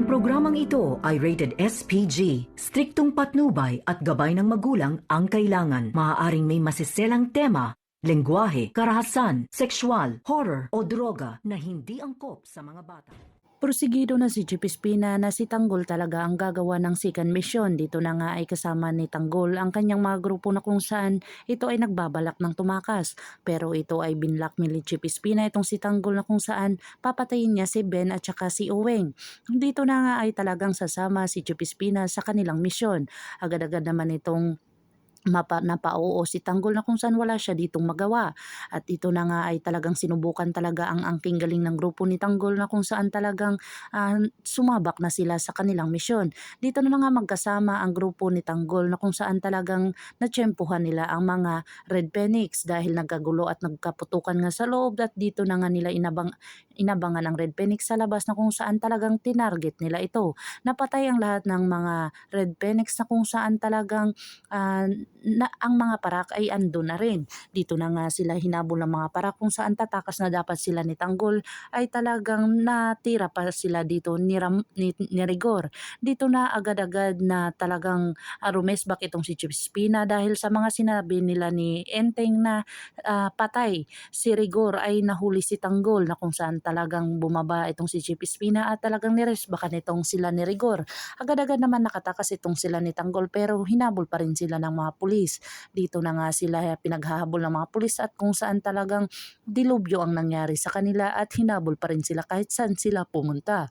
Ang programang ito ay rated SPG. Striktong patnubay at gabay ng magulang ang kailangan. Maaaring may masiselang tema, lengguwahe, karahasan, sexual, horror o droga na hindi angkop sa mga bata. Porsigido na si Chief Espina na si Tanggol talaga ang gagawa ng second mission. Dito na nga ay kasama ni Tanggol ang kanyang mga grupo na kung saan ito ay nagbabalak ng tumakas. Pero ito ay binlockmail ni Chief Espina itong si Tanggol na kung saan papatayin niya si Ben at saka si Oweng. Dito na nga ay talagang sasama si Chief Espina sa kanilang misyon. Agad-agad naman itong napauo si Tanggol na kung saan wala siya ditong magawa. At ito na nga ay talagang sinubukan talaga ang angking galing ng grupo ni Tanggol na kung saan talagang sumabak na sila sa kanilang misyon. Dito na nga magkasama ang grupo ni Tanggol na kung saan talagang natsyempuhan nila ang mga Red Phoenix dahil nagkagulo at nagkaputukan nga sa loob at dito na nga nila inabangan ang Red Phoenix sa labas na kung saan talagang tinarget nila ito. Napatay ang lahat ng mga Red Phoenix na kung saan talagang na ang mga parak ay ando na rin. Dito na nga sila hinabol ng mga parak kung saan tatakas na dapat sila ni Tanggol ay talagang natira pa sila dito ni Rigor. Dito na agad-agad na talagang rumesbak itong si Chief Espina dahil sa mga sinabi nila ni Enteng na patay si Rigor ay nahuli si Tanggol na kung saan talagang bumaba itong si Chief Espina at talagang niresbakan itong sila ni Rigor. Agad-agad naman nakatakas itong sila ni Tanggol pero hinabol pa rin sila ng mga pulis. Dito na nga sila pinaghahabol ng mga pulis at kung saan talagang dilubyo ang nangyari sa kanila at hinabol pa rin sila kahit saan sila pumunta.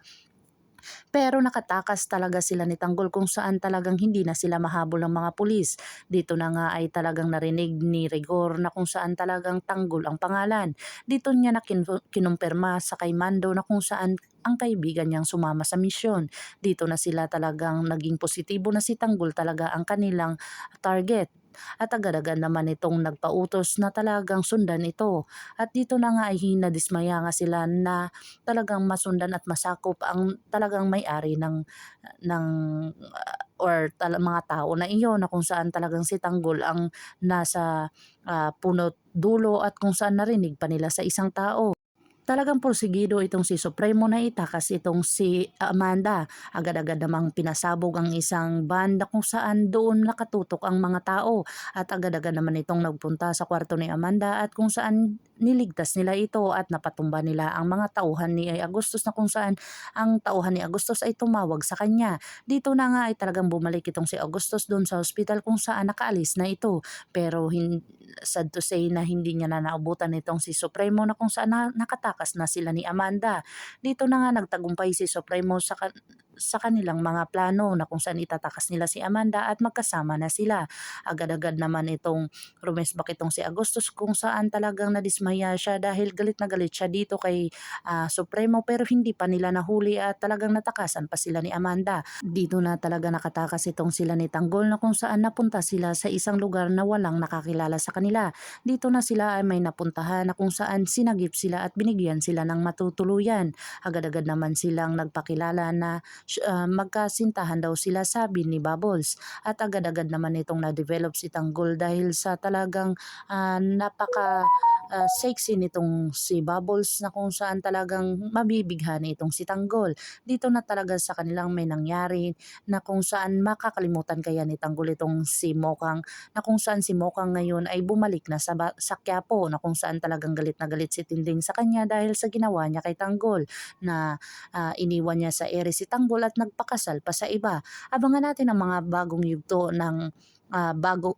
Pero nakatakas talaga sila ni Tanggol kung saan talagang hindi na sila mahabol ng mga pulis. Dito na nga ay talagang narinig ni Rigor na kung saan talagang Tanggol ang pangalan. Dito niya na kinumpirma sa kay Mando na kung saan ang kaibigan niyang sumama sa misyon. Dito na sila talagang naging positibo na si Tanggol talaga ang kanilang target. At agad-agad naman itong nagpautos na talagang sundan ito. At dito na nga ay hinadismaya nga sila na talagang masundan at masakop ang talagang may-ari ng mga tao na iyon na kung saan talagang si Tanggol ang nasa punot dulo at kung saan narinig pa nila sa isang tao. Talagang porsigido itong si Supremo na itakas itong si Amanda. Agad-agad namang pinasabog ang isang banda kung saan doon nakatutok ang mga tao. At agad-agad naman itong nagpunta sa kwarto ni Amanda at kung saan niligtas nila ito at napatumba nila ang mga tauhan ni Agustus na kung saan ang tauhan ni Agustus ay tumawag sa kanya. Dito na nga ay talagang bumalik itong si Agustus doon sa hospital kung saan nakaalis na ito. Pero sad to say na hindi niya na naubutan itong si Supremo na kung saan nakatakas na sila ni Amanda. Dito na nga nagtagumpay si Supremo sa kanilang mga plano na kung saan itatakas nila si Amanda at magkasama na sila. Agad-agad naman itong rumesbak itong si Agustus kung saan talagang nadismaya siya dahil galit na galit siya dito kay Supremo pero hindi pa nila nahuli at talagang natakasan pa sila ni Amanda. Dito na talaga nakatakas itong sila ni Tanggol na kung saan napunta sila sa isang lugar na walang nakakilala sa kanila. Dito na sila ay may napuntahan na kung saan sinagip sila at binigyan sila ng matutuluyan. Agad-agad naman silang nagpakilala na magkasintahan daw sila sabi ni Bubbles. At agad-agad naman itong na-develop si Tanggol dahil sa talagang napaka sexy nitong si Bubbles na kung saan talagang mabibighani itong si Tanggol. Dito na talaga sa kanilang may nangyari na kung saan makakalimutan kaya ni Tanggol itong si Mokang na kung saan si Mokang ngayon ay bumalik na sa Quiapo na kung saan talagang galit na galit si Tinding sa kanya dahil sa ginawa niya kay Tanggol na iniwan niya sa ere si Tanggol at nagpakasal pa sa iba. Abangan natin ang mga bagong yugto ng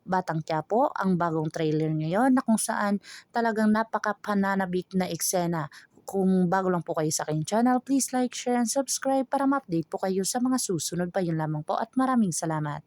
Batang Quiapo, ang bagong trailer ngayon na kung saan talagang napakapananabik na eksena. Kung bago lang po kayo sa aking channel, please like, share, and subscribe para ma-update po kayo sa mga susunod pa. Yun lamang po at maraming salamat.